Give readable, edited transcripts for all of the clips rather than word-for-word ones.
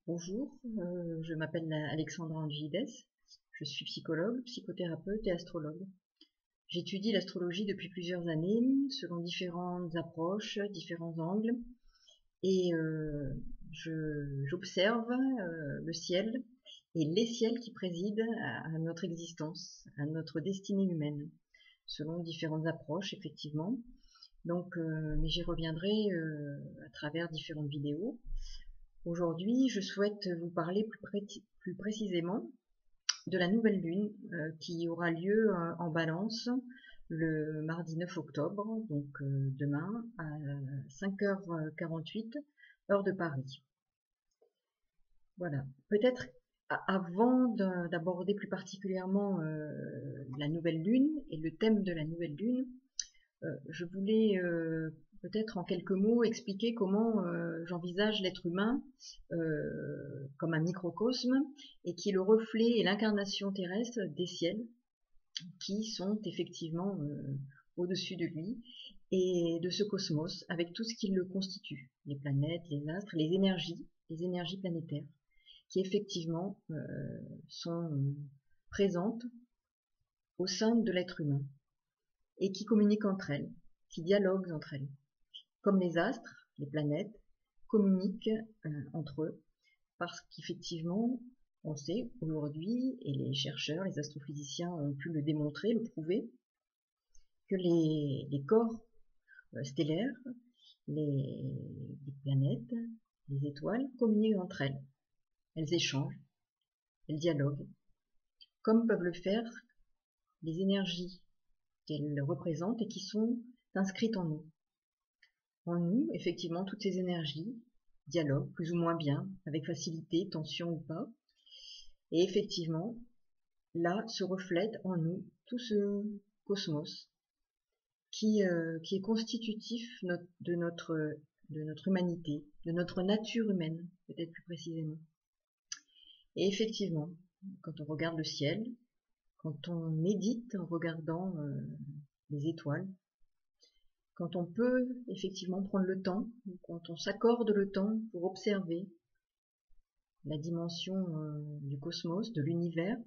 Bonjour, je m'appelle Alexandra Angides, je suis psychologue, psychothérapeute et astrologue. J'étudie l'astrologie depuis plusieurs années, selon différentes approches, différents angles, et j'observe le ciel et les ciels qui président à notre existence, à notre destinée humaine, selon différentes approches, effectivement. Donc, mais j'y reviendrai à travers différentes vidéos. Aujourd'hui, je souhaite vous parler plus précisément de la nouvelle lune qui aura lieu en Balance le mardi 9 octobre, donc demain à 5h48, heure de Paris. Voilà. Peut-être avant d'aborder plus particulièrement la nouvelle lune et le thème de la nouvelle lune, je voulais peut-être en quelques mots expliquer comment j'envisage l'être humain comme un microcosme et qui est le reflet et l'incarnation terrestre des ciels qui sont effectivement au-dessus de lui et de ce cosmos avec tout ce qui le constitue, les planètes, les astres, les énergies planétaires qui effectivement sont présentes au sein de l'être humain et qui communiquent entre elles, qui dialoguent entre elles, comme les astres, les planètes, communiquent entre eux, parce qu'effectivement, on sait aujourd'hui, et les chercheurs, les astrophysiciens ont pu le démontrer, le prouver, que les corps stellaires, les planètes, les étoiles communiquent entre elles. Elles échangent, elles dialoguent, comme peuvent le faire les énergies qu'elles représentent et qui sont inscrites en nous. En nous, effectivement, toutes ces énergies dialoguent plus ou moins bien, avec facilité, tension ou pas. Et effectivement, là se reflète en nous tout ce cosmos qui est constitutif de notre humanité, de notre nature humaine, peut-être plus précisément. Et effectivement, quand on regarde le ciel, quand on médite en regardant les étoiles, quand on peut effectivement prendre le temps, quand on s'accorde le temps pour observer la dimension du cosmos, de l'univers,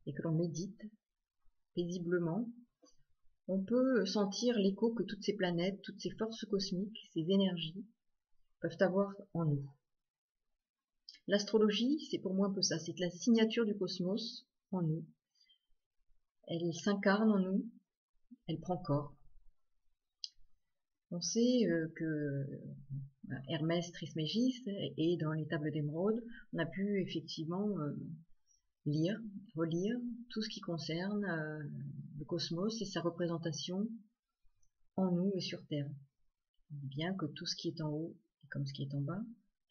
et que l'on médite paisiblement, on peut sentir l'écho que toutes ces planètes, toutes ces forces cosmiques, ces énergies peuvent avoir en nous. L'astrologie, c'est pour moi un peu ça, c'est la signature du cosmos en nous. Elle s'incarne en nous, elle prend corps. On sait que Hermès Trismégiste et dans les tables d'émeraude, on a pu effectivement lire, relire tout ce qui concerne le cosmos et sa représentation en nous et sur Terre. On dit bien que tout ce qui est en haut est comme ce qui est en bas,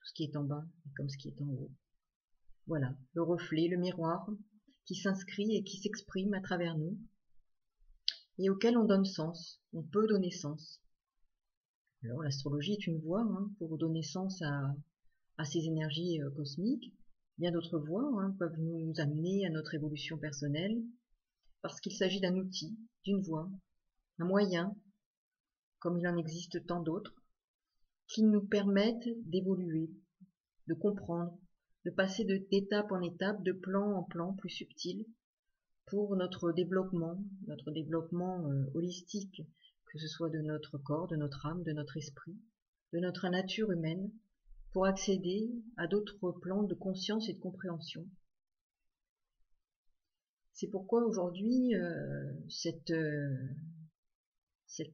tout ce qui est en bas est comme ce qui est en haut. Voilà, le reflet, le miroir qui s'inscrit et qui s'exprime à travers nous et auquel on donne sens, on peut donner sens. Alors l'astrologie est une voie pour donner sens à ces énergies cosmiques. Bien d'autres voies peuvent nous amener à notre évolution personnelle, parce qu'il s'agit d'un outil, d'une voie, un moyen, comme il en existe tant d'autres, qui nous permettent d'évoluer, de comprendre, de passer d'étape en étape, de plan en plan plus subtil, pour notre développement holistique, que ce soit de notre corps, de notre âme, de notre esprit, de notre nature humaine, pour accéder à d'autres plans de conscience et de compréhension. C'est pourquoi aujourd'hui, cette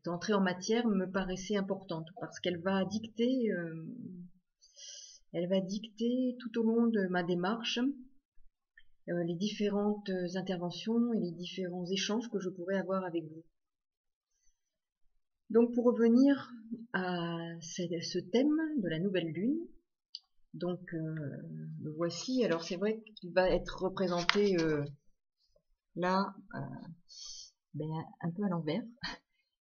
entrée en matière me paraissait importante, parce qu'elle va dicter tout au long de ma démarche les différentes interventions et les différents échanges que je pourrais avoir avec vous. Donc pour revenir à ce thème de la nouvelle lune, donc le voici. Alors c'est vrai qu'il va être représenté là un peu à l'envers,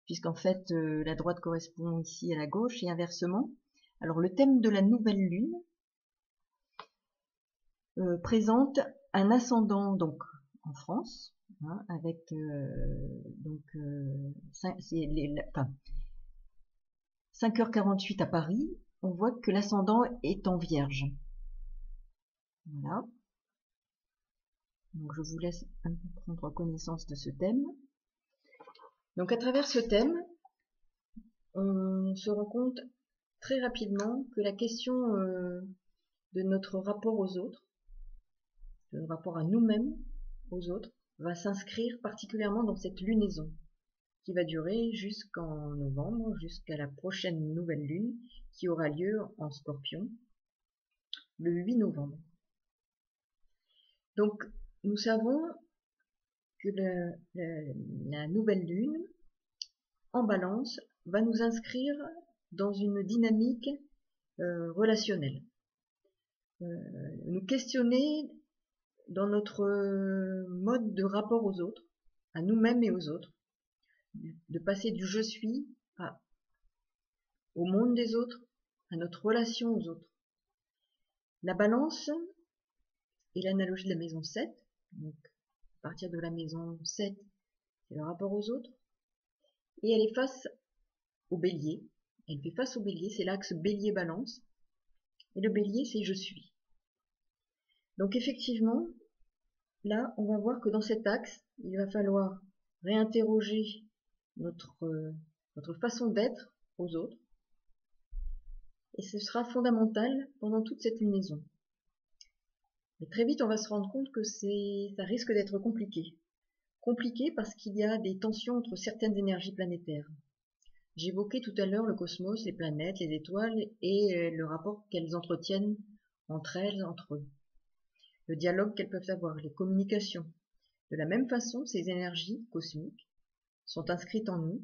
puisqu'en fait la droite correspond ici à la gauche et inversement. Alors le thème de la nouvelle lune présente un ascendant donc en France, avec 5h48 à Paris, on voit que l'ascendant est en Vierge. Voilà. Donc je vous laisse un peu prendre connaissance de ce thème. Donc à travers ce thème, on se rend compte très rapidement que la question de notre rapport aux autres, de notre rapport à nous-mêmes, aux autres, va s'inscrire particulièrement dans cette lunaison qui va durer jusqu'en novembre, jusqu'à la prochaine nouvelle lune qui aura lieu en Scorpion le 8 novembre. Donc nous savons que la nouvelle lune en Balance va nous inscrire dans une dynamique relationnelle, nous questionner dans notre mode de rapport aux autres, à nous-mêmes et aux autres, de passer du je suis au monde des autres, à notre relation aux autres. La Balance est l'analogie de la maison 7, donc à partir de la maison 7, c'est le rapport aux autres, et elle est face au Bélier. Elle fait face au Bélier, c'est l'axe Bélier-Balance, et le Bélier c'est je suis. Donc effectivement, là on va voir que dans cet axe, il va falloir réinterroger notre façon d'être aux autres, et ce sera fondamental pendant toute cette lunaison. Mais très vite on va se rendre compte que ça risque d'être compliqué. Compliqué parce qu'il y a des tensions entre certaines énergies planétaires. J'évoquais tout à l'heure le cosmos, les planètes, les étoiles et le rapport qu'elles entretiennent entre elles, entre eux. Le dialogue qu'elles peuvent avoir, les communications. De la même façon, ces énergies cosmiques sont inscrites en nous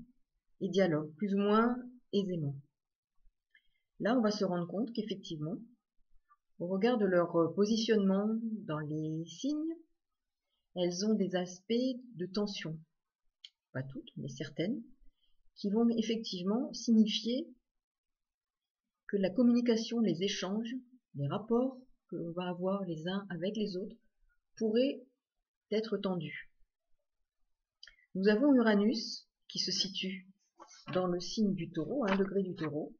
et dialoguent plus ou moins aisément. Là, on va se rendre compte qu'effectivement, au regard de leur positionnement dans les signes, elles ont des aspects de tension. Pas toutes, mais certaines, qui vont effectivement signifier que la communication, les échanges, les rapports que l'on va avoir les uns avec les autres pourraient être tendus. Nous avons Uranus qui se situe dans le signe du Taureau, à 1 degré du Taureau.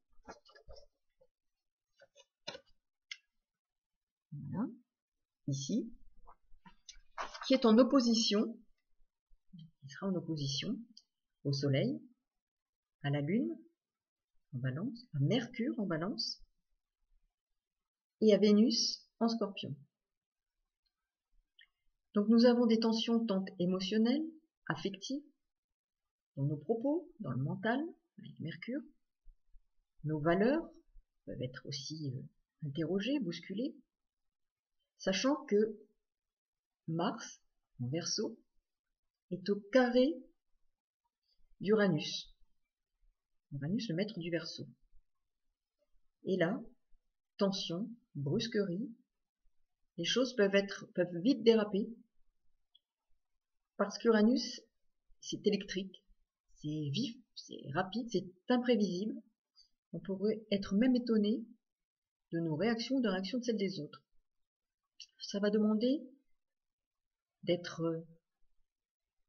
Voilà, ici, qui est en opposition, qui sera en opposition au Soleil, à la Lune en Balance, à Mercure en Balance et à Vénus en Scorpion. Donc nous avons des tensions tant émotionnelles, affectives, dans nos propos, dans le mental, avec Mercure. Nos valeurs peuvent être aussi interrogées, bousculées, sachant que Mars, en Verseau, est au carré d'Uranus. Uranus, le maître du Verseau. Et là, tension, brusquerie, les choses peuvent vite déraper, parce qu'Uranus, c'est électrique, c'est vif, c'est rapide, c'est imprévisible. On pourrait être même étonné de nos réactions, de réactions de celles des autres. Ça va demander d'être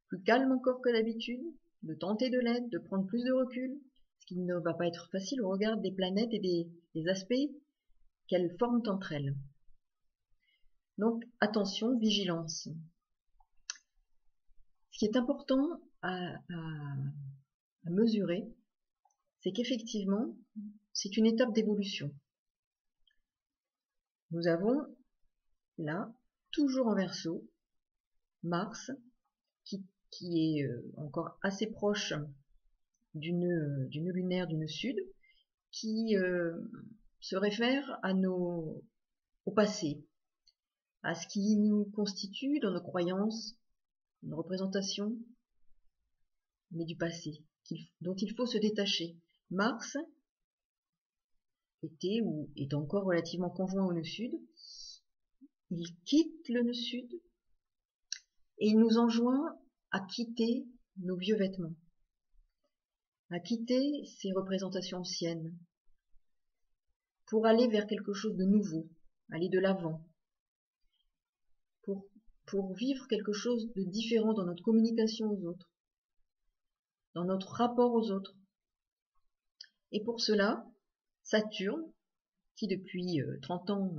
plus calme encore que d'habitude, de tenter de l'aide, de prendre plus de recul, ce qui ne va pas être facile au regard des planètes et des aspects qu'elles forment entre elles. Donc attention, vigilance. Ce qui est important à mesurer, c'est qu'effectivement, c'est une étape d'évolution. Nous avons là, toujours en Verseau, Mars, qui est encore assez proche d'une lunaire d'une sud, qui se réfère au passé, à ce qui nous constitue dans nos croyances, une représentation, mais du passé, dont il faut se détacher. Mars était ou est encore relativement conjoint au nœud sud. Il quitte le nœud sud et il nous enjoint à quitter nos vieux vêtements, à quitter ces représentations anciennes, pour aller vers quelque chose de nouveau, aller de l'avant, pour vivre quelque chose de différent dans notre communication aux autres, dans notre rapport aux autres. Et pour cela, Saturne, qui depuis 30 ans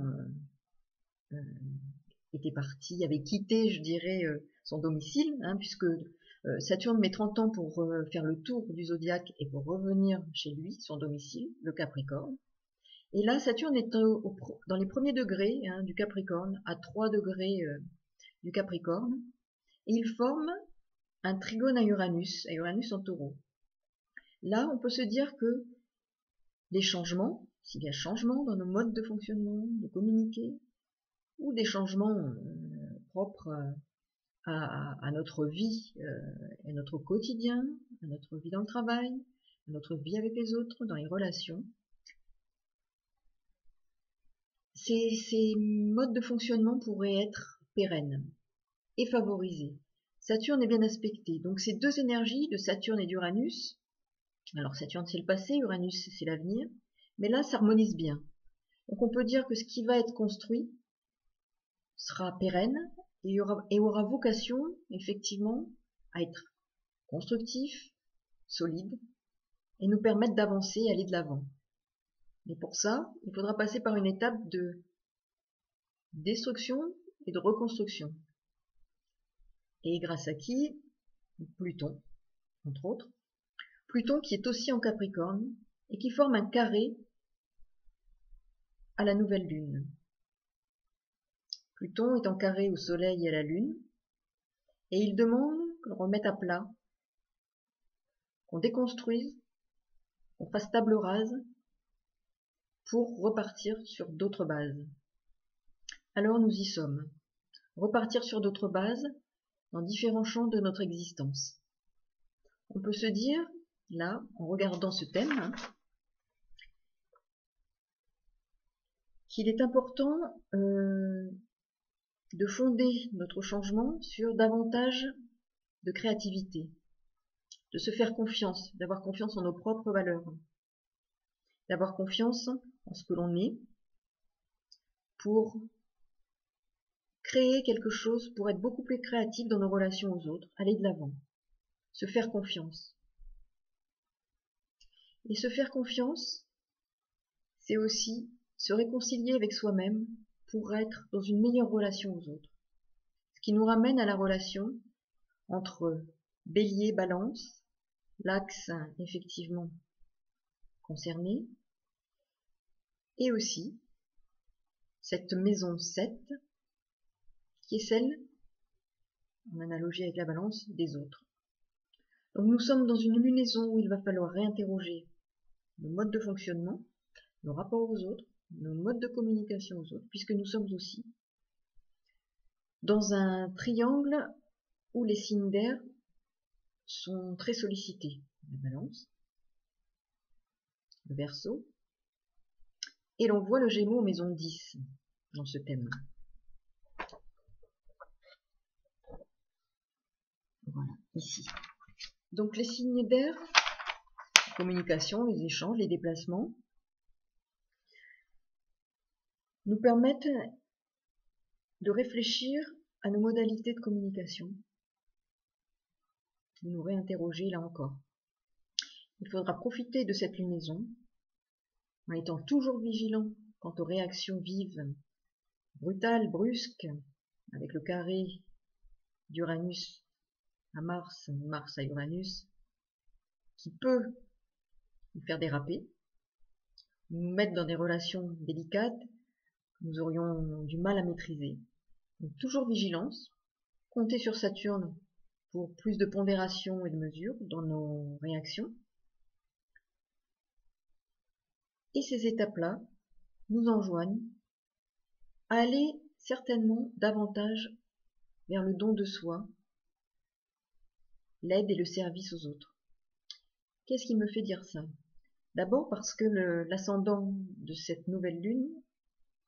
était parti, avait quitté, je dirais, son domicile, hein, puisque Saturne met 30 ans pour faire le tour du zodiaque et pour revenir chez lui, son domicile, le Capricorne. Et là, Saturne est dans les premiers degrés, hein, du Capricorne, à 3 degrés du Capricorne, et il forme un trigone à Uranus en Taureau. Là, on peut se dire que les changements, s'il y a changement dans nos modes de fonctionnement, de communiquer, ou des changements propres à notre vie, à notre quotidien, à notre vie dans le travail, à notre vie avec les autres, dans les relations, ces modes de fonctionnement pourraient être pérennes et favorisés. Saturne est bien aspecté, donc ces deux énergies de Saturne et d'Uranus, alors Saturne c'est le passé, Uranus c'est l'avenir, mais là s'harmonisent bien. Donc on peut dire que ce qui va être construit sera pérenne et aura vocation effectivement à être constructif, solide, et nous permettre d'avancer et aller de l'avant. Mais pour ça, il faudra passer par une étape de destruction et de reconstruction. Et grâce à qui? Pluton, entre autres. Pluton qui est aussi en Capricorne et qui forme un carré à la nouvelle lune. Pluton est en carré au Soleil et à la Lune, et il demande qu'on remette à plat, qu'on déconstruise, qu'on fasse table rase pour repartir sur d'autres bases. Alors nous y sommes. Repartir sur d'autres bases dans différents champs de notre existence. On peut se dire, là, en regardant ce thème, qu'il est important de fonder notre changement sur davantage de créativité, de se faire confiance, d'avoir confiance en nos propres valeurs, d'avoir confiance en ce que l'on est pour créer quelque chose, pour être beaucoup plus créatif dans nos relations aux autres, aller de l'avant, se faire confiance. Et se faire confiance, c'est aussi se réconcilier avec soi-même pour être dans une meilleure relation aux autres. Ce qui nous ramène à la relation entre Bélier, Balance, l'axe effectivement concerné, et aussi cette maison 7, qui est celle, en analogie avec la Balance, des autres. Donc nous sommes dans une lunaison où il va falloir réinterroger nos modes de fonctionnement, nos rapports aux autres, nos modes de communication aux autres, puisque nous sommes aussi dans un triangle où les signes d'air sont très sollicités. La Balance, le Verseau, et l'on voit le Gémeaux maison 10 dans ce thème. Voilà, ici. Donc les signes d'air, la communication, les échanges, les déplacements, nous permettent de réfléchir à nos modalités de communication, de nous réinterroger là encore. Il faudra profiter de cette lunaison en étant toujours vigilant quant aux réactions vives, brutales, brusques, avec le carré d'Uranus à Mars, Mars à Uranus, qui peut nous faire déraper, nous mettre dans des relations délicates que nous aurions du mal à maîtriser. Donc toujours vigilance, compter sur Saturne pour plus de pondération et de mesure dans nos réactions. Et ces étapes-là nous enjoignent à aller certainement davantage vers le don de soi, l'aide et le service aux autres. Qu'est-ce qui me fait dire ça? D'abord parce que l'ascendant de cette nouvelle lune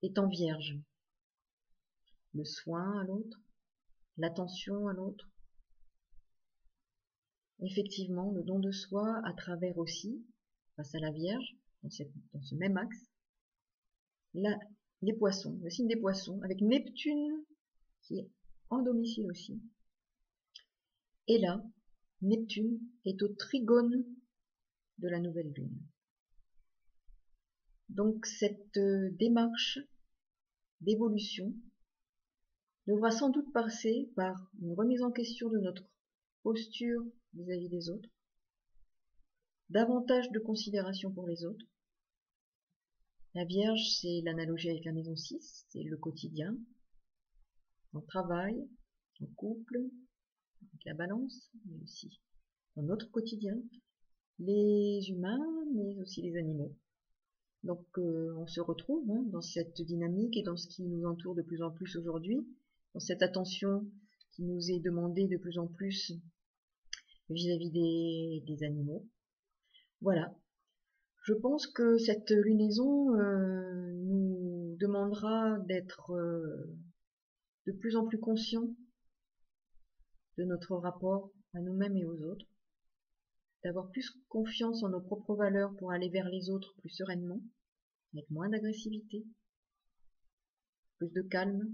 est en Vierge. Le soin à l'autre, l'attention à l'autre. Effectivement, le don de soi à travers aussi, face à la Vierge, dans ce même axe, les poissons, le signe des poissons, avec Neptune qui est en domicile aussi. Et là, Neptune est au trigone de la nouvelle lune. Donc cette démarche d'évolution devra sans doute passer par une remise en question de notre posture vis-à-vis des autres, davantage de considération pour les autres. La Vierge, c'est l'analogie avec la maison 6, c'est le quotidien, en travail, en couple, avec la balance, mais aussi dans notre quotidien, les humains, mais aussi les animaux. Donc on se retrouve dans cette dynamique et dans ce qui nous entoure de plus en plus aujourd'hui, dans cette attention qui nous est demandée de plus en plus vis-à-vis des animaux. Voilà. Je pense que cette lunaison nous demandera d'être de plus en plus conscients de notre rapport à nous-mêmes et aux autres, d'avoir plus confiance en nos propres valeurs pour aller vers les autres plus sereinement, avec moins d'agressivité, plus de calme,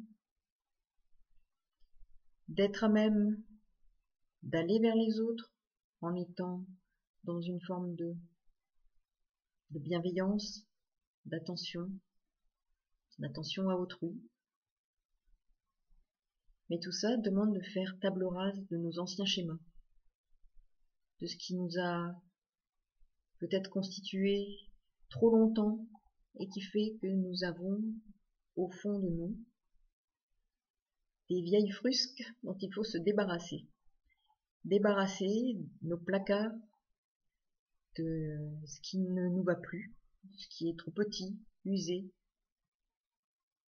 d'être à même d'aller vers les autres en étant dans une forme de bienveillance, d'attention à autrui. Mais tout ça demande de faire table rase de nos anciens schémas, de ce qui nous a peut-être constitué trop longtemps et qui fait que nous avons au fond de nous des vieilles frusques dont il faut se débarrasser. Débarrasser nos placards de ce qui ne nous va plus, ce qui est trop petit, usé,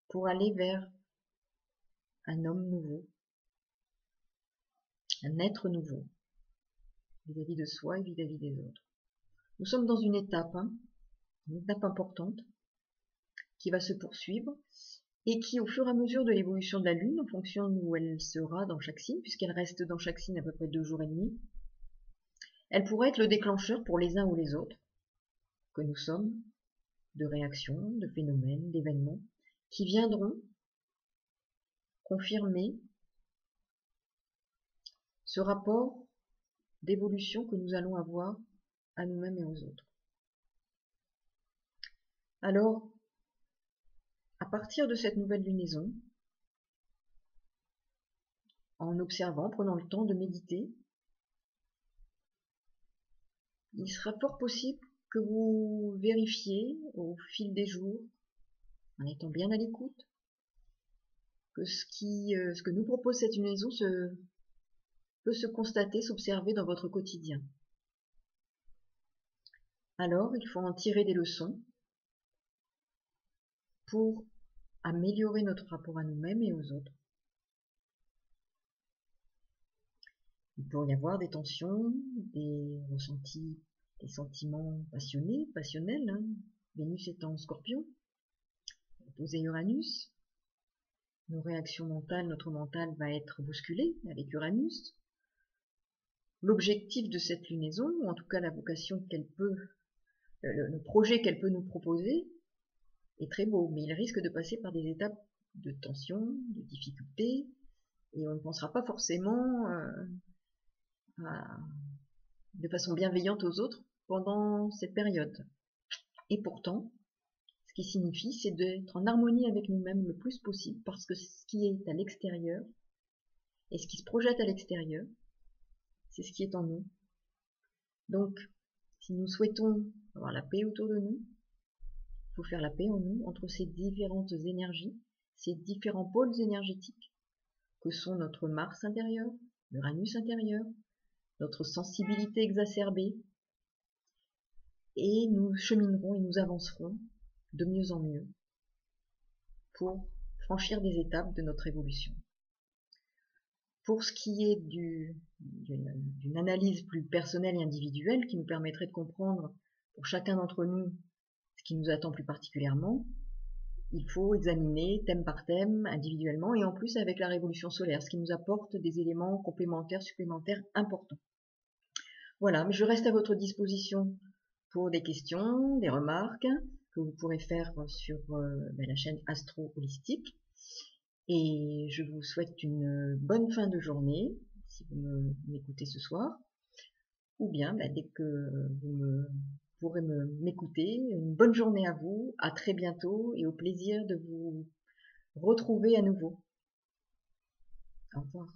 pour aller vers un homme nouveau, un être nouveau, vis-à-vis de soi et vis-à-vis des autres. Nous sommes dans une étape importante, qui va se poursuivre, et qui, au fur et à mesure de l'évolution de la Lune, en fonction d'où elle sera dans chaque signe, puisqu'elle reste dans chaque signe à peu près 2 jours et demi, elle pourrait être le déclencheur pour les uns ou les autres, que nous sommes, de réactions, de phénomènes, d'événements, qui viendront confirmer ce rapport d'évolution que nous allons avoir à nous-mêmes et aux autres. Alors, à partir de cette nouvelle lunaison, en observant, prenant le temps de méditer, il sera fort possible que vous vérifiez au fil des jours, en étant bien à l'écoute, que ce que nous propose cette lunaison peut se constater, s'observer dans votre quotidien. Alors, il faut en tirer des leçons pour améliorer notre rapport à nous-mêmes et aux autres. Il peut y avoir des tensions, des ressentis, des sentiments passionnés, passionnels. Vénus étant en Scorpion, opposé Uranus. Nos réactions mentales, notre mental va être bousculé avec Uranus. L'objectif de cette lunaison, ou en tout cas la vocation qu'elle peut, le projet qu'elle peut nous proposer, est très beau, mais il risque de passer par des étapes de tension, de difficultés, et on ne pensera pas forcément de façon bienveillante aux autres pendant cette période. Et pourtant, ce qui signifie, c'est d'être en harmonie avec nous-mêmes le plus possible, parce que ce qui est à l'extérieur, et ce qui se projette à l'extérieur, c'est ce qui est en nous. Donc, si nous souhaitons avoir la paix autour de nous, il faut faire la paix en nous, entre ces différentes énergies, ces différents pôles énergétiques, que sont notre Mars intérieur, l'Uranus intérieur, notre sensibilité exacerbée, et nous cheminerons et nous avancerons de mieux en mieux pour franchir des étapes de notre évolution. Pour ce qui est d'une analyse plus personnelle et individuelle qui nous permettrait de comprendre pour chacun d'entre nous ce qui nous attend plus particulièrement, il faut examiner thème par thème, individuellement, et en plus avec la révolution solaire, ce qui nous apporte des éléments complémentaires, supplémentaires importants. Voilà, mais je reste à votre disposition pour des questions, des remarques que vous pourrez faire sur la chaîne Astro Holistique. Et je vous souhaite une bonne fin de journée, si vous m'écoutez ce soir, ou bien dès que vous pourrez m'écouter, une bonne journée à vous, à très bientôt et au plaisir de vous retrouver à nouveau. Au revoir.